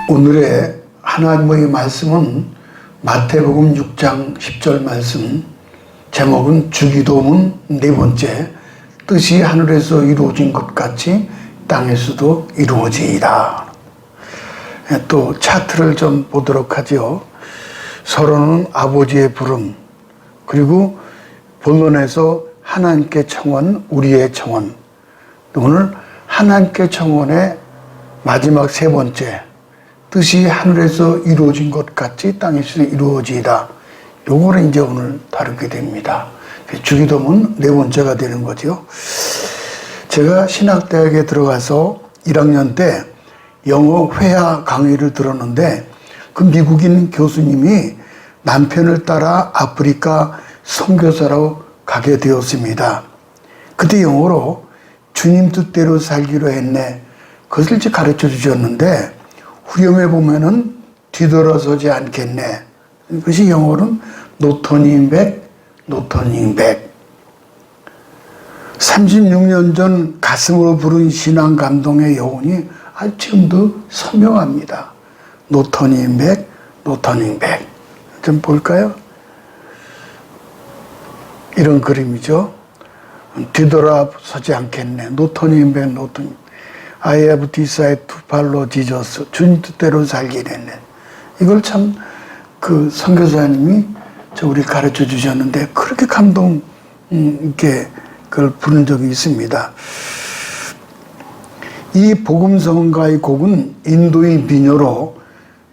오늘의 하나님의 말씀은 마태복음 6장 10절 말씀, 제목은 주기도문 네 번째, 뜻이 하늘에서 이루어진 것 같이 땅에서도 이루어지이다. 또 차트를 좀 보도록 하죠. 서론은 아버지의 부름, 그리고 본론에서 하나님께 청원, 우리의 청원. 오늘 하나님께 청원의 마지막 세 번째, 뜻이 하늘에서 이루어진 것 같이 땅에서 이루어지이다. 요거를 이제 오늘 다루게 됩니다. 주기도문 네 번째가 되는 거죠. 제가 신학대학에 들어가서 1학년 때 영어 회화 강의를 들었는데 그 미국인 교수님이 남편을 따라 아프리카 선교사로 가게 되었습니다. 그때 영어로 주님 뜻대로 살기로 했네. 그것을 이제 가르쳐 주셨는데 후렴에 보면은 뒤돌아서지 않겠네. 그것이 영어로는 No turning back, no turning back. 36년 전 가슴으로 부른 신앙 감동의 여운이 아주 지금도 선명합니다. No turning back, no turning back. 좀 볼까요? 이런 그림이죠. 뒤돌아서지 않겠네. No turning back, no turning back. I have decided to follow Jesus. 주님 뜻대로 살기로 했네. 이걸 참 그 선교사님이 우리 가르쳐 주셨는데 그렇게 감동 있게 그걸 부른 적이 있습니다. 이 복음성가의 곡은 인도의 민요로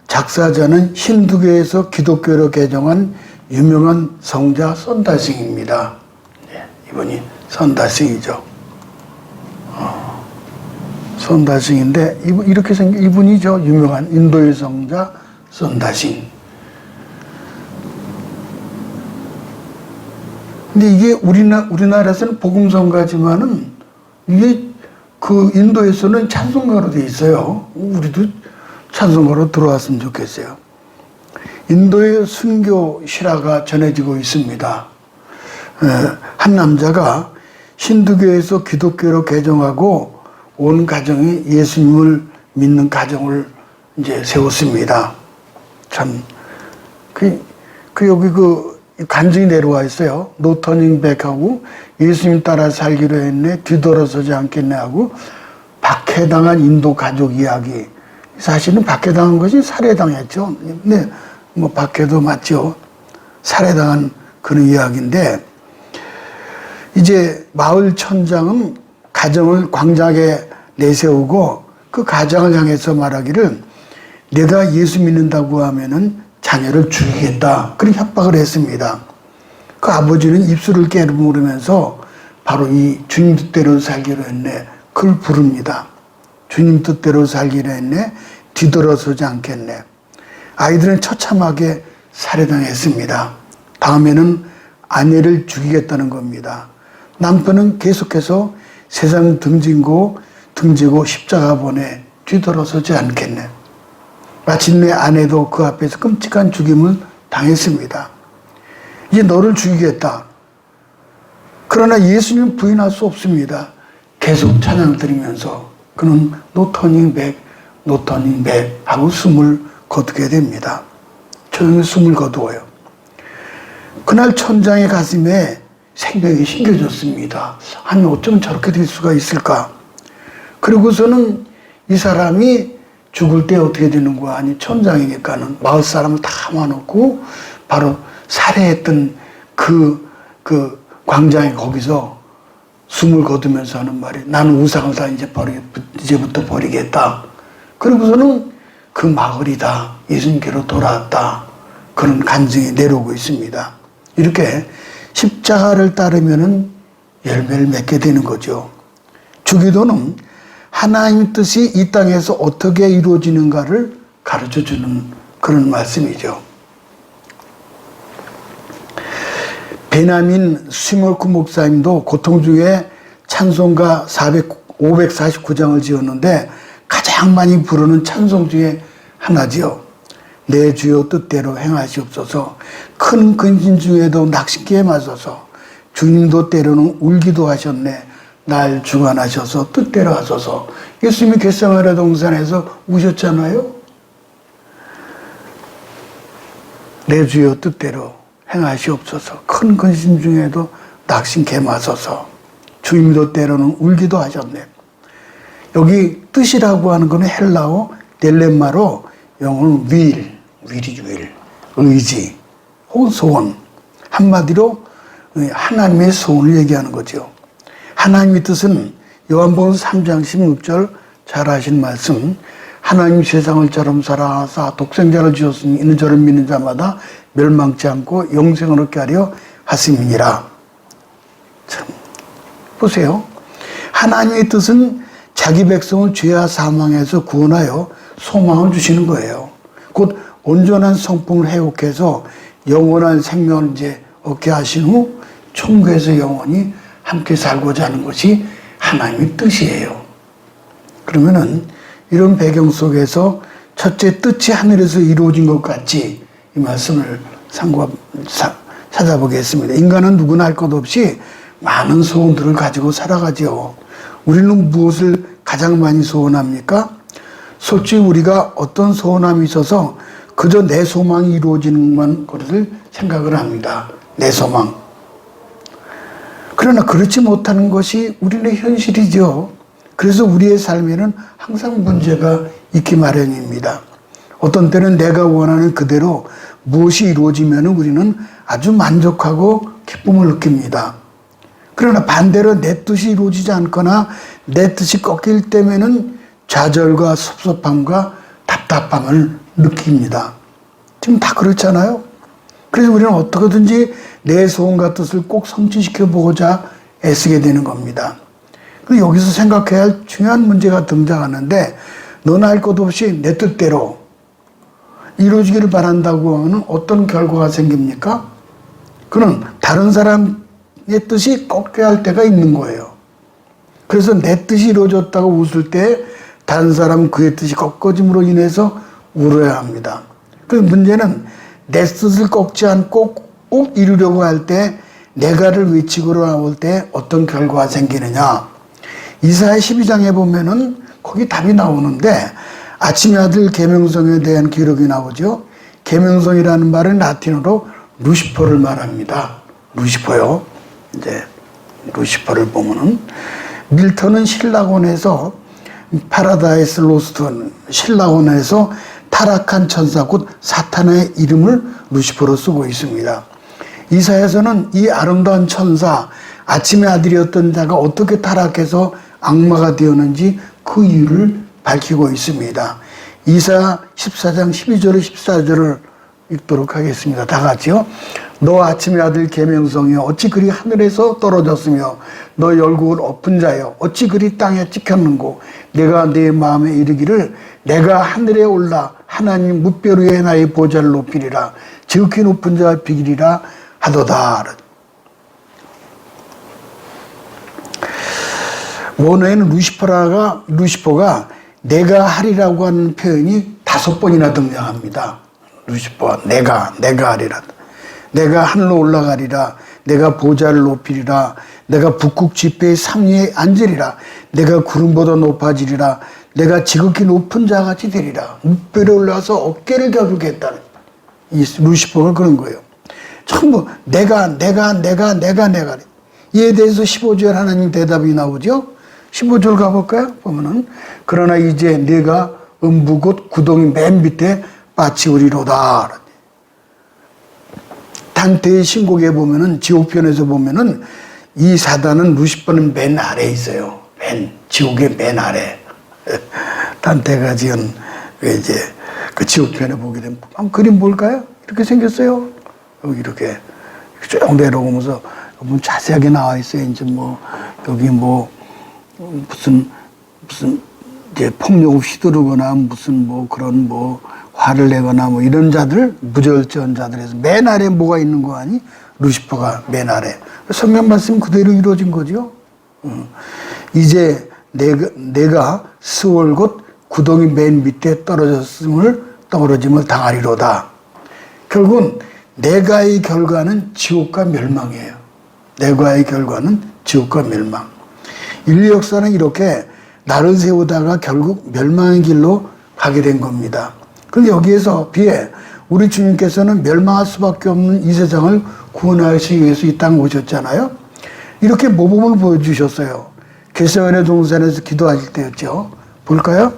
작사자는 힌두교에서 기독교로 개종한 유명한 성자 선다싱입니다. 이분이 선다싱이죠. 선다싱인데 이렇게 생긴 이분이죠. 유명한 인도의 성자 선다싱. 근데 이게 우리나라에서는 복음성가지만은 이게 그 인도에서는 찬송가로 돼 있어요. 우리도 찬송가로 들어왔으면 좋겠어요. 인도의 순교 실화가 전해지고 있습니다. 한 남자가 힌두교에서 기독교로 개종하고 온 가정이 예수님을 믿는 가정을 이제 세웠습니다. 참, 여기 간증이 내려와 있어요. No turning back 하고 예수님 따라 살기로 했네, 뒤돌아서지 않겠네 하고 박해당한 인도 가족 이야기. 사실은 박해당한 것이 살해당했죠. 네, 뭐 박해도 맞죠. 살해당한 그런 이야기인데 이제 마을 천장은 가정을 광장에 내세우고 그 가정을 향해서 말하기를 내가 예수 믿는다고 하면은 자녀를 죽이겠다. 그렇게 협박을 했습니다. 그 아버지는 입술을 깨물으면서 바로 이 주님 뜻대로 살기로 했네. 그걸 부릅니다. 주님 뜻대로 살기로 했네. 뒤돌아서지 않겠네. 아이들은 처참하게 살해당했습니다. 다음에는 아내를 죽이겠다는 겁니다. 남편은 계속해서 세상 등지고 십자가 보내 뒤돌아서지 않겠네. 마침내 아내도 그 앞에서 끔찍한 죽임을 당했습니다. 이제 너를 죽이겠다. 그러나 예수님은 부인할 수 없습니다. 계속 찬양 드리면서 그는 No turning back, no turning back 하고 숨을 거두게 됩니다. 조용히 숨을 거두어요. 그날 천장의 가슴에 생명이 심겨졌습니다. 아니 어쩌면 저렇게 될 수가 있을까? 그리고서는 이 사람이 죽을 때 어떻게 되는 거야? 아니 천장이니까는 마을 사람을 다 모아놓고 바로 살해했던 그 광장에 거기서 숨을 거두면서 하는 말이 나는 우상을 다 이제부터 버리겠다. 그리고서는 그 마을이 다 예수님께로 돌아왔다. 그런 간증이 내려오고 있습니다. 이렇게 십자가를 따르면은 열매를 맺게 되는 거죠. 주기도는 하나님의 뜻이 이 땅에서 어떻게 이루어지는가를 가르쳐주는 그런 말씀이죠. 베냐민 스몰크 목사님도 고통 중에 찬송가 549장을 지었는데 가장 많이 부르는 찬송 중에 하나지요. 내 주여 뜻대로 행하시옵소서. 큰 근심 중에도 낚싯기에 맞서서 주님도 때로는 울기도 하셨네. 날 주관하셔서 뜻대로 하소서. 예수님이 겟세마네 동산에서 우셨잖아요. 내 주여 뜻대로 행하시옵소서. 큰 근심 중에도 낙심 개마소서. 주님도 때로는 울기도 하셨네. 여기 뜻이라고 하는 것은 헬라어 딜레마로 영어는 will이죠. 의지 혹은 소원. 한마디로 하나님의 소원을 얘기하는 거죠. 하나님의 뜻은 요한복음 3장 16절 잘 아신 말씀, 하나님 세상을 처럼 사랑하사 독생자를 주셨으니 이는 저를 믿는 자마다 멸망치 않고 영생을 얻게 하려 하심이니라. 참 보세요. 하나님의 뜻은 자기 백성을 죄와 사망에서 구원하여 소망을 주시는 거예요. 곧 온전한 성품을 회복해서 영원한 생명을 이제 얻게 하신 후 천국에서 영원히 함께 살고자 하는 것이 하나님의 뜻이에요. 그러면은 이런 배경 속에서 첫째 뜻이 하늘에서 이루어진 것 같이 이 말씀을 찾아보겠습니다. 인간은 누구나 할 것 없이 많은 소원들을 가지고 살아가죠. 우리는 무엇을 가장 많이 소원합니까? 솔직히 우리가 어떤 소원함이 있어서 그저 내 소망이 이루어지는 것을 생각을 합니다. 내 소망. 그러나 그렇지 못하는 것이 우리의 현실이죠. 그래서 우리의 삶에는 항상 문제가 있기 마련입니다. 어떤 때는 내가 원하는 그대로 무엇이 이루어지면 우리는 아주 만족하고 기쁨을 느낍니다. 그러나 반대로 내 뜻이 이루어지지 않거나 내 뜻이 꺾일 때면은 좌절과 섭섭함과 답답함을 느낍니다. 지금 다 그렇잖아요. 그래서 우리는 어떻게든지 내 소원과 뜻을 꼭 성취시켜 보고자 애쓰게 되는 겁니다. 그런데 여기서 생각해야 할 중요한 문제가 등장하는데, 너나 할 것 없이 내 뜻대로 이루어지기를 바란다고 하면 어떤 결과가 생깁니까? 그는 다른 사람의 뜻이 꺾여야 할 때가 있는 거예요. 그래서 내 뜻이 이루어졌다고 웃을 때 다른 사람은 그의 뜻이 꺾어짐으로 인해서 울어야 합니다. 그 문제는 내 뜻을 꺾지 않고 꼭 이루려고 할 때, 내가를 외치고 나올 때 어떤 결과가 생기느냐. 이사야 12장에 보면은 거기 답이 나오는데, 아침의 아들 계명성에 대한 기록이 나오죠. 계명성이라는 말은 라틴어로 루시퍼를 말합니다. 루시퍼요. 이제 루시퍼를 보면은 밀턴은 신라곤에서 파라다이스 로스트, 신라곤에서 타락한 천사 곧 사탄의 이름을 루시퍼로 쓰고 있습니다. 이사야서는 이 아름다운 천사, 아침의 아들이었던 자가 어떻게 타락해서 악마가 되었는지 그 이유를 밝히고 있습니다. 이사야 14장 12절에 14절을 읽도록 하겠습니다. 다 같이요. 너 아침의 아들 계명성이여 어찌 그리 하늘에서 떨어졌으며 너 열국을 엎은 자여 어찌 그리 땅에 찍혔는고 내가 내 마음에 이르기를 내가 하늘에 올라 하나님 무별 위에 나의 보좌를 높이리라 지극히 높은 자가 비기리라 하도다. 원어에는 루시퍼가 내가 하리라고 하는 표현이 5번이나 등장합니다. 루시퍼, 내가 하리라. 내가 하늘로 올라가리라. 내가 보좌를 높이리라. 내가 북극 지폐의 상위에 앉으리라. 내가 구름보다 높아지리라. 내가 지극히 높은 자같이 되리라. 무뼈에 올라와서 어깨를 겨루겠다. 이 루시퍼가 그런 거예요. 전부 내가. 이에 대해서 15절 하나님 대답이 나오죠. 15절 가볼까요? 보면은 그러나 이제 내가 음부 곧 구덩이 맨 밑에 빠치우리로다. 단테의 신곡에 보면은 지옥편에서 보면은 이 사단은 루시퍼는 맨 아래에 있어요. 지옥의 맨 아래. 단테가 지은 이제 그 지옥편에 보게 되면 그림 뭘까요? 이렇게 생겼어요. 여기 이렇게 쭉 내려오면서 자세하게 나와 있어요. 이제 뭐 여기 뭐 무슨 이제 폭력을 휘두르거나 무슨 뭐 그런 뭐 화를 내거나 뭐 이런 자들, 무절제한 자들에서 맨 아래 뭐가 있는 거 아니? 루시퍼가 맨 아래. 성경 말씀 그대로 이루어진 거죠. 이제 내가 스월 곧 구덩이 맨 밑에 떨어짐을 당하리로다. 결국은 내가의 결과는 지옥과 멸망이에요. 내가의 결과는 지옥과 멸망. 인류 역사는 이렇게 나를 세우다가 결국 멸망의 길로 가게 된 겁니다. 그런데 여기에서 비해 우리 주님께서는 멸망할 수밖에 없는 이 세상을 구원하시기 위해서 이 땅에 오셨잖아요. 이렇게 모범을 보여주셨어요. 겟세마네 동산에서 기도하실 때였죠. 볼까요?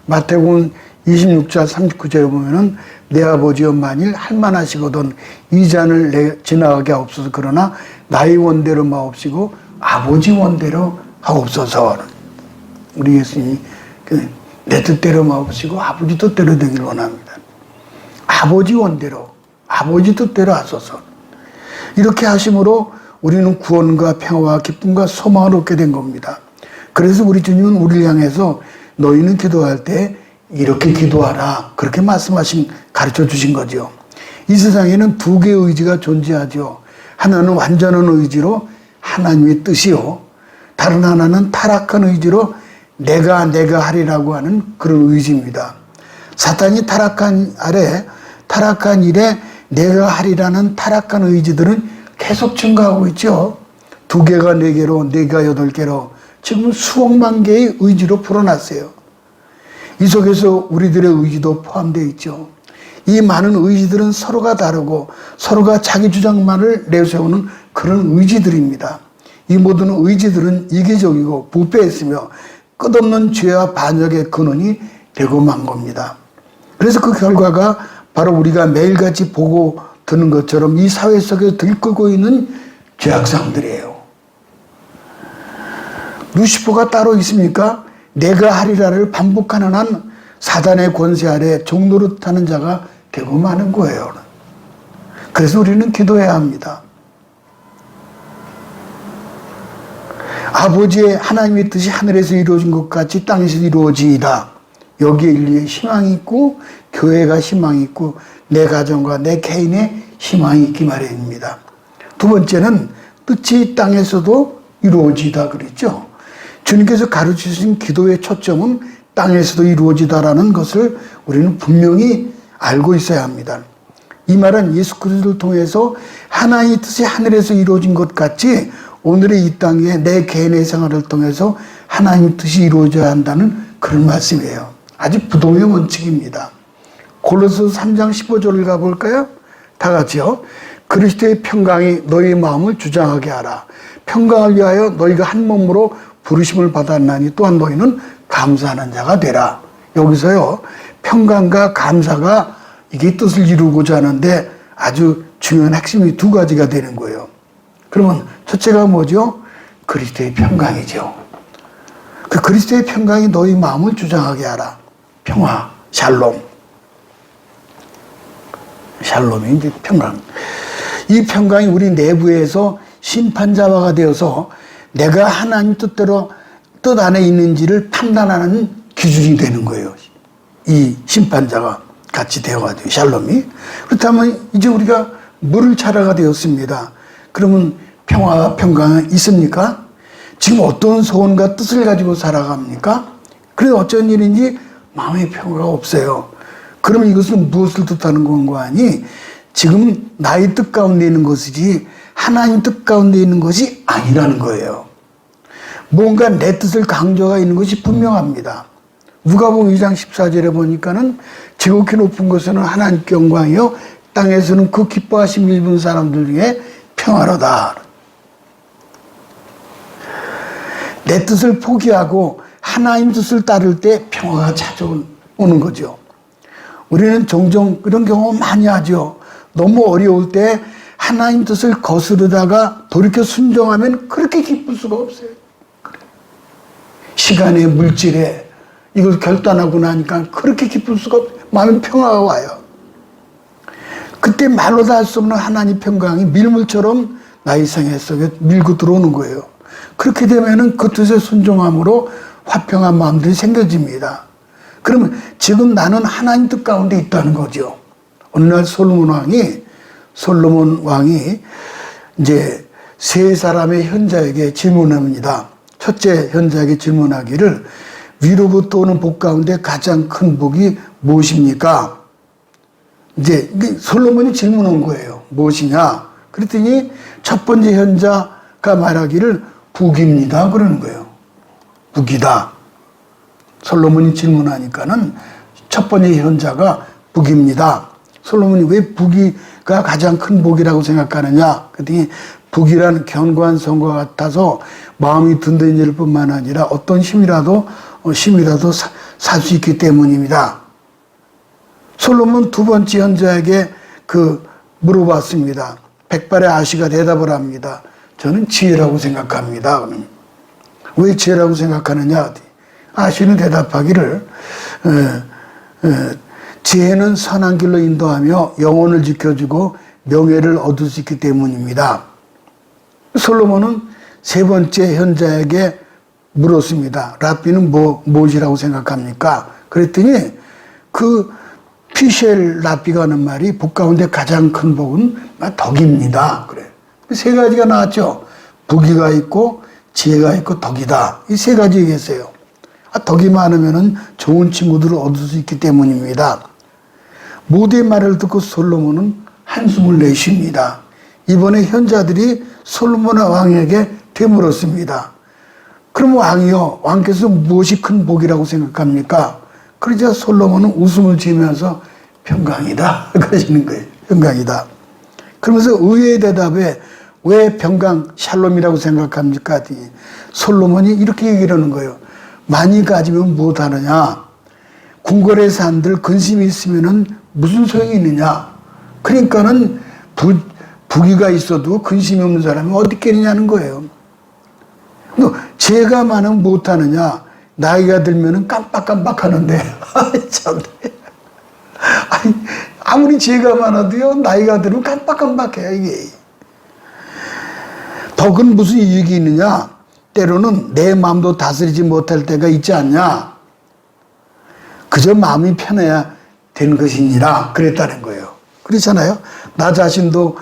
마태복음 26장 39절에 보면은 내 아버지여 만일 할만하시거든 이 잔을 지나가게 하옵소서. 그러나 나의 원대로 마옵시고 아버지 원대로 하옵소서. 우리 예수님이 내 뜻대로 마옵시고 아버지 뜻대로 되길 원합니다. 아버지 원대로, 아버지 뜻대로 하소서. 이렇게 하심으로 우리는 구원과 평화와 기쁨과 소망을 얻게 된 겁니다. 그래서 우리 주님은 우리를 향해서 너희는 기도할 때 이렇게 기도하라. 그렇게 가르쳐 주신 거죠. 이 세상에는 두 개의 의지가 존재하죠. 하나는 완전한 의지로 하나님의 뜻이요. 다른 하나는 타락한 의지로 내가 하리라고 하는 그런 의지입니다. 사탄이 타락한 일에 내가 하리라는 타락한 의지들은 계속 증가하고 있죠. 2개가 4개로, 4개가 8개로 지금 수억만 개의 의지로 풀어놨어요. 이 속에서 우리들의 의지도 포함되어 있죠. 이 많은 의지들은 서로가 다르고 서로가 자기 주장만을 내세우는 그런 의지들입니다. 이 모든 의지들은 이기적이고 부패했으며 끝없는 죄와 반역의 근원이 되고 만 겁니다. 그래서 그 결과가 바로 우리가 매일같이 보고 드는 것처럼 이 사회 속에서 들끓고 있는 죄악상들이에요. 루시퍼가 따로 있습니까? 내가 하리라를 반복하는 한 사단의 권세 아래 종노릇하는 자가 되고 마는 거예요. 그래서 우리는 기도해야 합니다. 아버지의 하나님의 뜻이 하늘에서 이루어진 것 같이 땅에서 이루어지이다. 여기에 인류의 희망이 있고 교회가 희망이 있고 내 가정과 내 개인의 희망이 있기 마련입니다. 두 번째는 뜻이 땅에서도 이루어지다 그랬죠. 주님께서 가르치신 기도의 초점은 땅에서도 이루어지다라는 것을 우리는 분명히 알고 있어야 합니다. 이 말은 예수 그리스도를 통해서 하나님의 뜻이 하늘에서 이루어진 것 같이 오늘의 이 땅에 내 개인의 생활을 통해서 하나님의 뜻이 이루어져야 한다는 그런 말씀이에요. 아주 부동의 원칙입니다. 골로새 3장 15절을 가볼까요? 다 같이요. 그리스도의 평강이 너희 마음을 주장하게 하라. 평강을 위하여 너희가 한 몸으로 부르심을 받았나니 또한 너희는 감사하는 자가 되라. 여기서요. 평강과 감사가 이게 뜻을 이루고자 하는데 아주 중요한 핵심이 2가지가 되는 거예요. 그러면 첫째가 뭐죠? 그리스도의 평강이죠. 그 그리스도의 평강이 너희 마음을 주장하게 하라. 평화, 샬롬. 샬롬이 이제 평강. 이 평강이 우리 내부에서 심판자가 되어서 내가 하나님 뜻대로 뜻 안에 있는지를 판단하는 기준이 되는 거예요. 이 심판자가 같이 되어가지고 샬롬이. 그렇다면 이제 우리가 물을 차례가 되었습니다. 그러면 평화와 평강은 있습니까? 지금 어떤 소원과 뜻을 가지고 살아갑니까? 그래서 어쩐 일인지 마음의 평화가 없어요. 그러면 이것은 무엇을 뜻하는 건가 하니 지금 나의 뜻 가운데 있는 것이지 하나님 뜻 가운데 있는 것이 아니라는 거예요. 뭔가 내 뜻을 강조가 있는 것이 분명합니다. 누가복음 2장 14절에 보니까는 지극히 높은 곳에는 하나님께 영광이요 땅에서는 그 기뻐하심 입은 사람들 중에 평화로다. 내 뜻을 포기하고 하나님 뜻을 따를 때 평화가 찾아오는 거죠. 우리는 종종 그런 경우 많이 하죠. 너무 어려울 때 하나님 뜻을 거스르다가 돌이켜 순종하면 그렇게 기쁠 수가 없어요. 시간에 물질에 이걸 결단하고 나니까 그렇게 기쁠 수가 없어요. 마음에 평화가 와요. 그때 말로 다 할 수 없는 하나님 평강이 밀물처럼 나의 생애 속에 밀고 들어오는 거예요. 그렇게 되면은 그 뜻에 순종함으로 화평한 마음들이 생겨집니다. 그러면 지금 나는 하나님 뜻 가운데 있다는 거죠. 어느 날 솔로몬 왕이 이제 3사람의 현자에게 질문합니다. 첫째 현자에게 질문하기를 위로부터 오는 복 가운데 가장 큰 복이 무엇입니까? 이제 솔로몬이 질문한 거예요. 무엇이냐? 그랬더니 첫 번째 현자가 말하기를 북입니다. 그러는 거예요. 북이다. 솔로몬이 질문하니까는 첫 번째 현자가 북입니다. 솔로몬이 왜 부귀가 가장 큰 복이라고 생각하느냐? 그랬더니 부귀란 견고한 성과 같아서 마음이 든든해질 뿐만 아니라 어떤 힘이라도 살 수 있기 때문입니다. 솔로몬 두 번째 현자에게 물어봤습니다. 백발의 아시가 대답을 합니다. 저는 지혜라고 생각합니다. 왜 지혜라고 생각하느냐? 아시는 대답하기를 지혜는 선한 길로 인도하며 영혼을 지켜주고 명예를 얻을 수 있기 때문입니다. 솔로몬은 세 번째 현자에게 물었습니다. 랍비는 무엇이라고 생각합니까? 그랬더니 피셸 랍비가 하는 말이 복 가운데 가장 큰 복은 덕입니다. 그래. 세 가지가 나왔죠. 부귀가 있고 지혜가 있고 덕이다. 이 세 가지 얘기했어요. 덕이 많으면 좋은 친구들을 얻을 수 있기 때문입니다. 모두의 말을 듣고 솔로몬은 한숨을 내쉽니다. 이번에 현자들이 솔로몬 왕에게 되물었습니다. 그럼 왕이요, 왕께서 무엇이 큰 복이라고 생각합니까? 그러자 솔로몬은 웃음을 지으면서 평강이다 그러시는 거예요. 평강이다. 그러면서 의외의 대답에 왜 평강 샬롬이라고 생각합니까? 솔로몬이 이렇게 얘기를 하는 거예요. 많이 가지면 무엇하느냐? 궁궐의 산들 근심이 있으면은 무슨 소용이 있느냐? 그러니까는 부귀가 있어도 근심이 없는 사람이 어디 있겠느냐는 거예요. 죄가 많으면 못하느냐? 나이가 들면은 깜빡깜빡 하는데, 참. 아무리 죄가 많아도요, 나이가 들면 깜빡깜빡해요, 이게. 덕은 무슨 이익이 있느냐? 때로는 내 마음도 다스리지 못할 때가 있지 않냐? 그저 마음이 편해야 되는 것이니라 그랬다는 거예요. 그렇잖아요. 나 자신도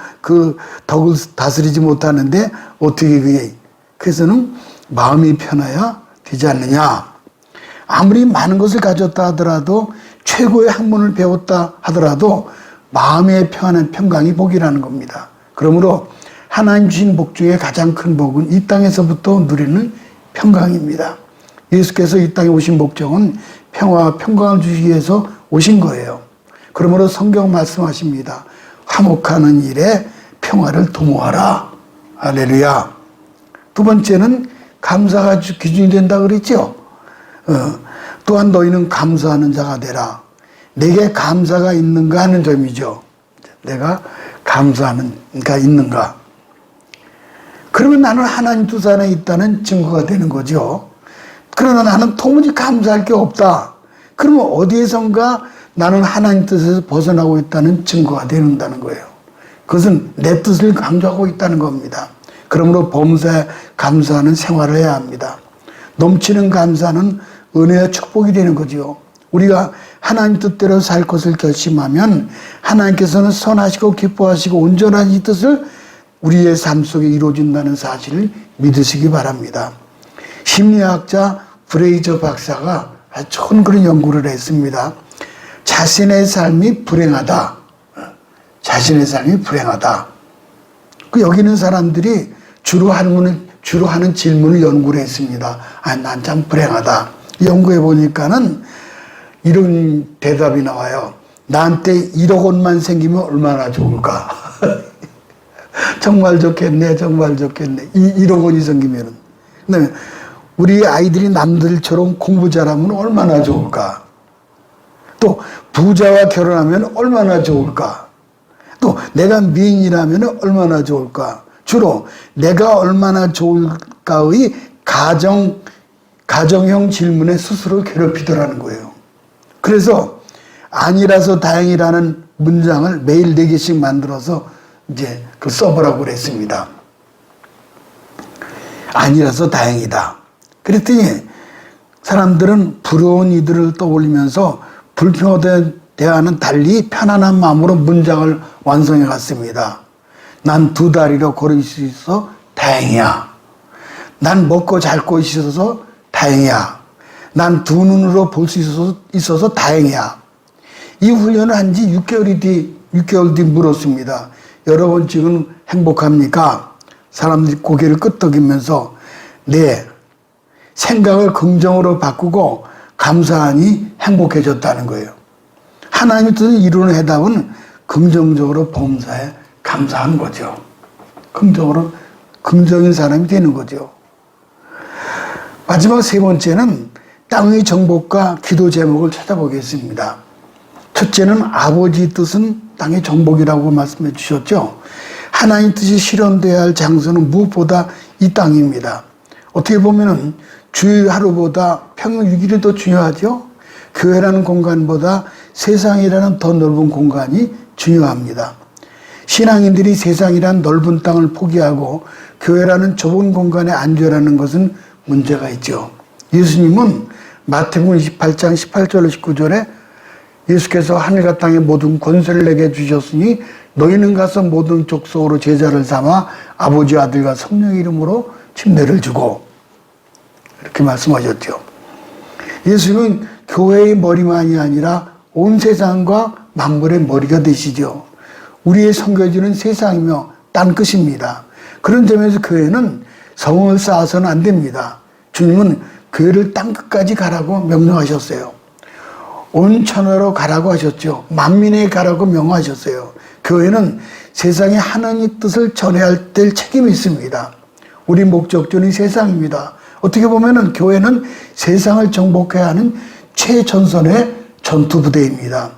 덕을 다스리지 못하는데 어떻게 그게. 그래서는 마음이 편해야 되지 않느냐. 아무리 많은 것을 가졌다 하더라도 최고의 학문을 배웠다 하더라도 마음의 편안한 평강이 복이라는 겁니다. 그러므로 하나님 주신 복 중에 가장 큰 복은 이 땅에서부터 누리는 평강입니다. 예수께서 이 땅에 오신 목적은 평화와 평강을 주시기 위해서 오신 거예요. 그러므로 성경 말씀하십니다. 화목하는 일에 평화를 도모하라. 할렐루야. 두 번째는 감사가 기준이 된다 그랬죠. 또한 너희는 감사하는 자가 되라. 내게 감사가 있는가 하는 점이죠. 내가 감사하는 가 있는가. 그러면 나는 하나님 뜻 안에 있다는 증거가 되는 거죠. 그러나 나는 도무지 감사할 게 없다. 그러면 어디에선가 나는 하나님 뜻에서 벗어나고 있다는 증거가 된다는 거예요. 그것은 내 뜻을 강조하고 있다는 겁니다. 그러므로 범사에 감사하는 생활을 해야 합니다. 넘치는 감사는 은혜와 축복이 되는 거죠. 우리가 하나님 뜻대로 살 것을 결심하면 하나님께서는 선하시고 기뻐하시고 온전한 이 뜻을 우리의 삶 속에 이루어진다는 사실을 믿으시기 바랍니다. 심리학자 브레이저 박사가 아주 좋은 그런 연구를 했습니다. 자신의 삶이 불행하다. 자신의 삶이 불행하다. 여기 있는 사람들이 주로 하는 질문을 연구를 했습니다. 난 참 불행하다. 연구해 보니까는 이런 대답이 나와요. 나한테 1억 원만 생기면 얼마나 좋을까? 정말 좋겠네, 정말 좋겠네. 1억 원이 생기면은. 그다음에 우리 아이들이 남들처럼 공부 잘하면 얼마나 좋을까? 또 부자와 결혼하면 얼마나 좋을까? 또 내가 미인이라면 얼마나 좋을까? 주로 내가 얼마나 좋을까의 가정형 질문에 스스로 괴롭히더라는 거예요. 그래서 아니라서 다행이라는 문장을 매일 4개씩 만들어서 이제 써보라고 그랬습니다. 아니라서 다행이다. 그랬더니 사람들은 부러운 이들을 떠올리면서 불평에 대하는 달리 편안한 마음으로 문장을 완성해 갔습니다. 난 2다리로 걸을 수 있어 다행이야. 난 먹고 잘 곳이 있어서 다행이야. 난 2눈으로 볼 수 있어서 다행이야. 이 훈련을 한 지 6개월 뒤 물었습니다. 여러분 지금 행복합니까? 사람들이 고개를 끄덕이면서 네, 생각을 긍정으로 바꾸고 감사하니 행복해졌다는 거예요. 하나님의 뜻을 이루는 해답은 긍정적으로 범사에 감사한 거죠. 긍정인 사람이 되는 거죠. 마지막 세 번째는 땅의 정복과 기도 제목을 찾아보겠습니다. 첫째는 아버지 뜻은 땅의 정복이라고 말씀해 주셨죠. 하나님 뜻이 실현되어야 할 장소는 무엇보다 이 땅입니다. 어떻게 보면은 주일 하루보다 평일 6일이 더 중요하죠. 교회라는 공간보다 세상이라는 더 넓은 공간이 중요합니다. 신앙인들이 세상이란 넓은 땅을 포기하고 교회라는 좁은 공간에 앉으라는 것은 문제가 있죠. 예수님은 마태복음 28장 18절 19절에 예수께서 하늘과 땅의 모든 권세를 내게 주셨으니 너희는 가서 모든 족속으로 제자를 삼아 아버지 아들과 성령의 이름으로 침례를 주고 이렇게 말씀하셨죠. 예수님은 교회의 머리만이 아니라 온 세상과 만물의 머리가 되시죠. 우리의 섬겨지는 세상이며 땅끝입니다. 그런 점에서 교회는 성을 쌓아서는 안 됩니다. 주님은 교회를 땅끝까지 가라고 명령하셨어요. 온 천하로 가라고 하셨죠. 만민에 가라고 명하셨어요. 교회는 세상에 하나님의 뜻을 전해야 될 책임이 있습니다. 우리 목적지는 세상입니다. 어떻게 보면은 교회는 세상을 정복해야 하는 최전선의 전투부대입니다.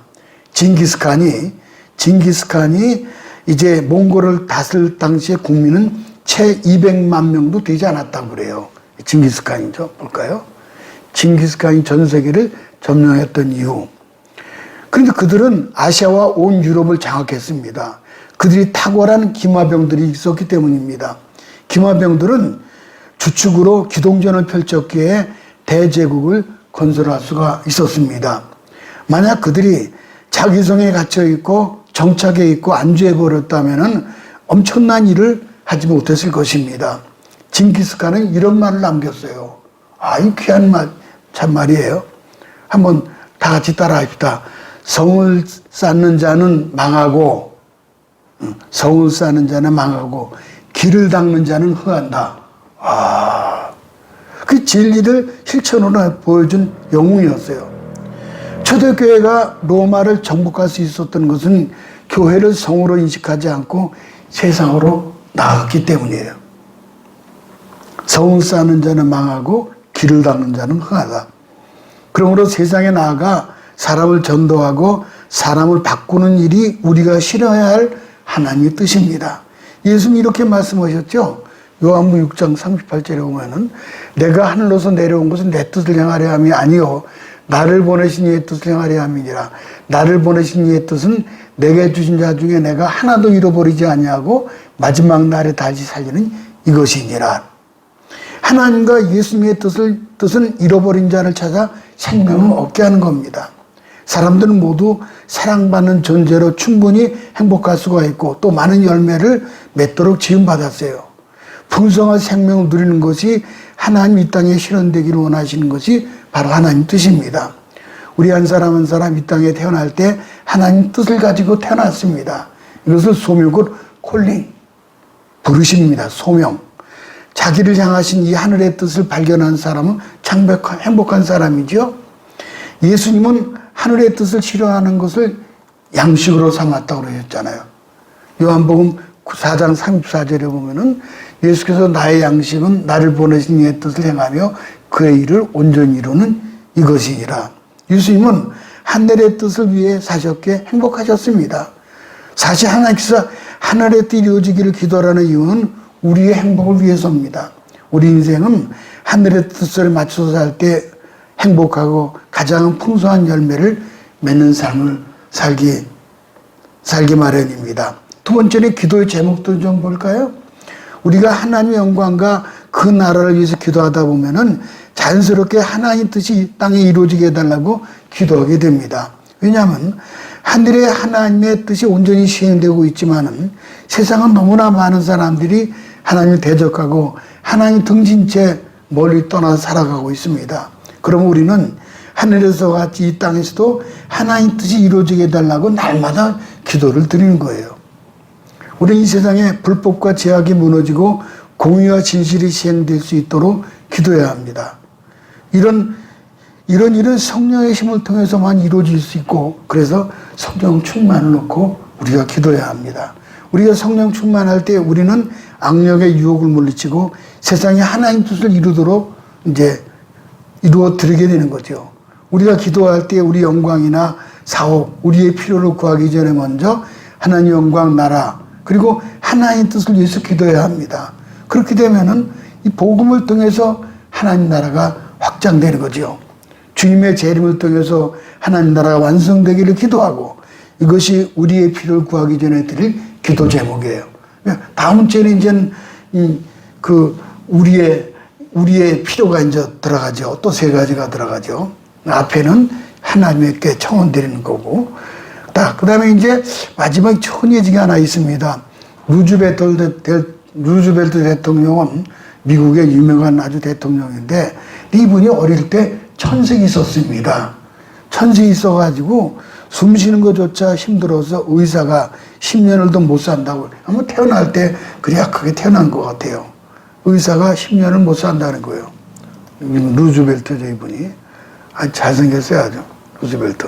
징기스칸이 이제 몽골을 다스릴 당시에 국민은 채 200만 명도 되지 않았다고 그래요. 징기스칸이죠. 볼까요? 징기스칸이 전 세계를 점령했던 이유. 그런데 그들은 아시아와 온 유럽을 장악했습니다. 그들이 탁월한 기마병들이 있었기 때문입니다. 기마병들은 주축으로 기동전을 펼쳤기에 대제국을 건설할 수가 있었습니다. 만약 그들이 자기성에 갇혀있고 정착해 있고 안주해버렸다면 엄청난 일을 하지 못했을 것입니다. 징기스칸은 이런 말을 남겼어요. 이 귀한 말, 참 말이에요. 한번 다 같이 따라 합시다. 성을 쌓는 자는 망하고, 길을 닦는 자는 흥한다. 그 진리를 실천으로 보여준 영웅이었어요. 초대교회가 로마를 정복할 수 있었던 것은 교회를 성으로 인식하지 않고 세상으로 나아갔기 때문이에요. 성을 쌓는 자는 망하고 길을 닦는 자는 흥하다. 그러므로 세상에 나아가 사람을 전도하고 사람을 바꾸는 일이 우리가 실현해야 할 하나님의 뜻입니다. 예수님이 이렇게 말씀하셨죠. 요한복음 6장 38절에 보면은 내가 하늘로서 내려온 것은 내 뜻을 행하려 함이 아니요 나를 보내신 이의 뜻을 행하려 함이니라. 나를 보내신 이의 뜻은 내게 주신 자 중에 내가 하나도 잃어버리지 아니하고 마지막 날에 다시 살리는 이것이니라. 하나님과 예수님의 뜻은 잃어버린 자를 찾아 생명을 얻게 하는 겁니다. 사람들은 모두 사랑받는 존재로 충분히 행복할 수가 있고 또 많은 열매를 맺도록 지음받았어요. 풍성한 생명을 누리는 것이 하나님 이 땅에 실현되기를 원하시는 것이 바로 하나님 뜻입니다. 우리 한 사람 한 사람 이 땅에 태어날 때 하나님 뜻을 가지고 태어났습니다. 이것을 소명, 곧 콜링, 부르심입니다. 소명. 자기를 향하신 이 하늘의 뜻을 발견한 사람은 참 행복한 사람이죠. 예수님은 하늘의 뜻을 실현하는 것을 양식으로 삼았다고 그러셨잖아요. 요한복음 4장 34절에 보면은 예수께서 나의 양식은 나를 보내신 이의 뜻을 행하며 그의 일을 온전히 이루는 이것이니라. 예수님은 하늘의 뜻을 위해 사셨기에 행복하셨습니다. 사실 하나님께서 하늘의 뜻이 이루어지기를 기도하는 이유는 우리의 행복을 위해서입니다. 우리 인생은 하늘의 뜻을 맞춰서 살 때 행복하고 가장 풍성한 열매를 맺는 삶을 살기 마련입니다. 두 번째는 기도의 제목도 좀 볼까요? 우리가 하나님의 영광과 그 나라를 위해서 기도하다 보면은 자연스럽게 하나님 뜻이 이 땅에 이루어지게 해달라고 기도하게 됩니다. 왜냐하면 하늘에 하나님의 뜻이 온전히 시행되고 있지만은 세상은 너무나 많은 사람들이 하나님을 대적하고 하나님 등진 채 멀리 떠나서 살아가고 있습니다. 그럼 우리는 하늘에서 같이 이 땅에서도 하나님 뜻이 이루어지게 해달라고 날마다 기도를 드리는 거예요. 우리는 이 세상에 불법과 제약이 무너지고 공의와 진실이 시행될 수 있도록 기도해야 합니다. 이런 일은 성령의 힘을 통해서만 이루어질 수 있고 그래서 성령 충만을 놓고 우리가 기도해야 합니다. 우리가 성령 충만할 때 우리는 악령의 유혹을 물리치고 세상에 하나님 뜻을 이루도록 이제 이루어 드리게 되는 거죠. 우리가 기도할 때 우리 영광이나 사업, 우리의 필요를 구하기 전에 먼저 하나님 영광, 나라, 그리고 하나님 뜻을 위해서 기도해야 합니다. 그렇게 되면은 이 복음을 통해서 하나님 나라가 확장되는 거죠. 주님의 재림을 통해서 하나님 나라가 완성되기를 기도하고, 이것이 우리의 필요를 구하기 전에 드릴 기도 제목이에요. 다음 주에는 이제 우리의 필요가 이제 들어가죠. 또 세 가지가 들어가죠. 앞에는 하나님께 청원 드리는 거고, 그 다음에 이제 마지막 초니지가 하나 있습니다. 루즈벨트 대통령은 미국의 유명한 아주 대통령인데, 이분이 어릴 때 천식이 있었습니다. 천식이 있어가지고 숨 쉬는 것조차 힘들어서 의사가 10년을 더 못 산다고. 아마 태어날 때 그래야 크게 태어난 것 같아요. 의사가 10년을 못 산다는 거예요. 루즈벨트죠, 이분이. 아주 잘생겼어요, 아주. 루즈벨트.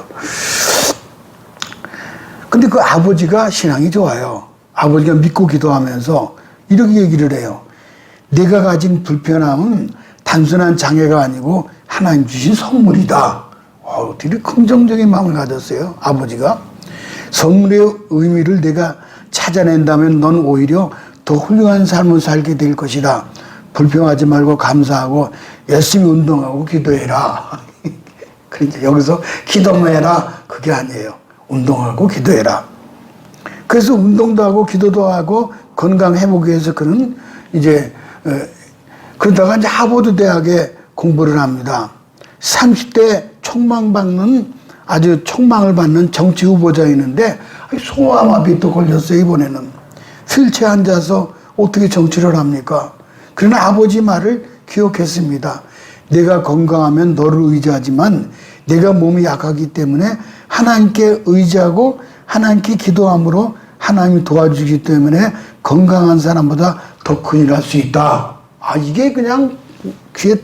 근데 그 아버지가 신앙이 좋아요. 아버지가 믿고 기도하면서 이렇게 얘기를 해요. 내가 가진 불편함은 단순한 장애가 아니고 하나님 주신 선물이다. 되게 긍정적인 마음을 가졌어요, 아버지가. 선물의 의미를 내가 찾아낸다면 넌 오히려 더 훌륭한 삶을 살게 될 것이다. 불평하지 말고 감사하고 열심히 운동하고 기도해라. 그러니까 여기서 기도만 해라, 그게 아니에요. 운동하고 기도해라. 그래서 운동도 하고 기도도 하고 건강 회복을 위해서 그는 이제 그러다가 이제 하버드 대학에 공부를 합니다. 30대 촉망을 받는 정치 후보자였는데 소아마비도 걸렸어요, 이번에는. 휠체어에 앉아서 어떻게 정치를 합니까? 그러나 아버지 말을 기억했습니다. 내가 건강하면 너를 의지하지만 내가 몸이 약하기 때문에 하나님께 의지하고 하나님께 기도함으로 하나님이 도와주기 때문에 건강한 사람보다 더 큰 일 할 수 있다. 이게 그냥 귀에.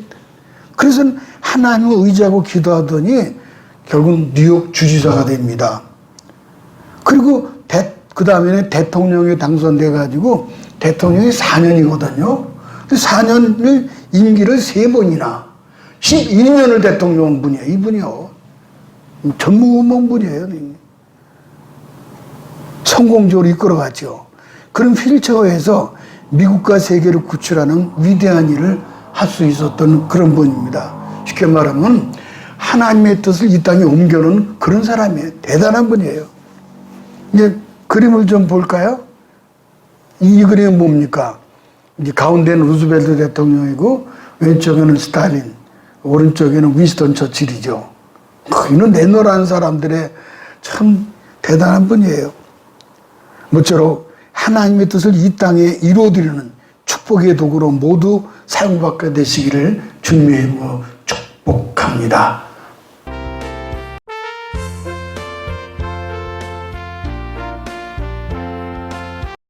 그래서 하나님을 의지하고 기도하더니 결국 뉴욕 주지사가 됩니다. 그리고 그 다음에는 대통령에 당선돼가지고 대통령이 4년이거든요. 4년을 임기를 3번이나 12년을 대통령 분이에요. 이분이요. 전무후무한 분이에요. 성공적으로 이끌어갔죠. 그런 휠체어에서 미국과 세계를 구출하는 위대한 일을 할 수 있었던 그런 분입니다. 쉽게 말하면 하나님의 뜻을 이 땅에 옮겨놓은 그런 사람이에요. 대단한 분이에요. 이제 그림을 좀 볼까요? 이 그림은 뭡니까? 이제 가운데는 루즈벨트 대통령이고 왼쪽에는 스탈린, 오른쪽에는 윈스턴 처칠이죠. 이는 내노라는 사람들의 참 대단한 분이에요. 모쪼록 하나님의 뜻을 이 땅에 이루어드리는 축복의 도구로 모두 사용받게 되시기를 주님의 이름으로 축복합니다.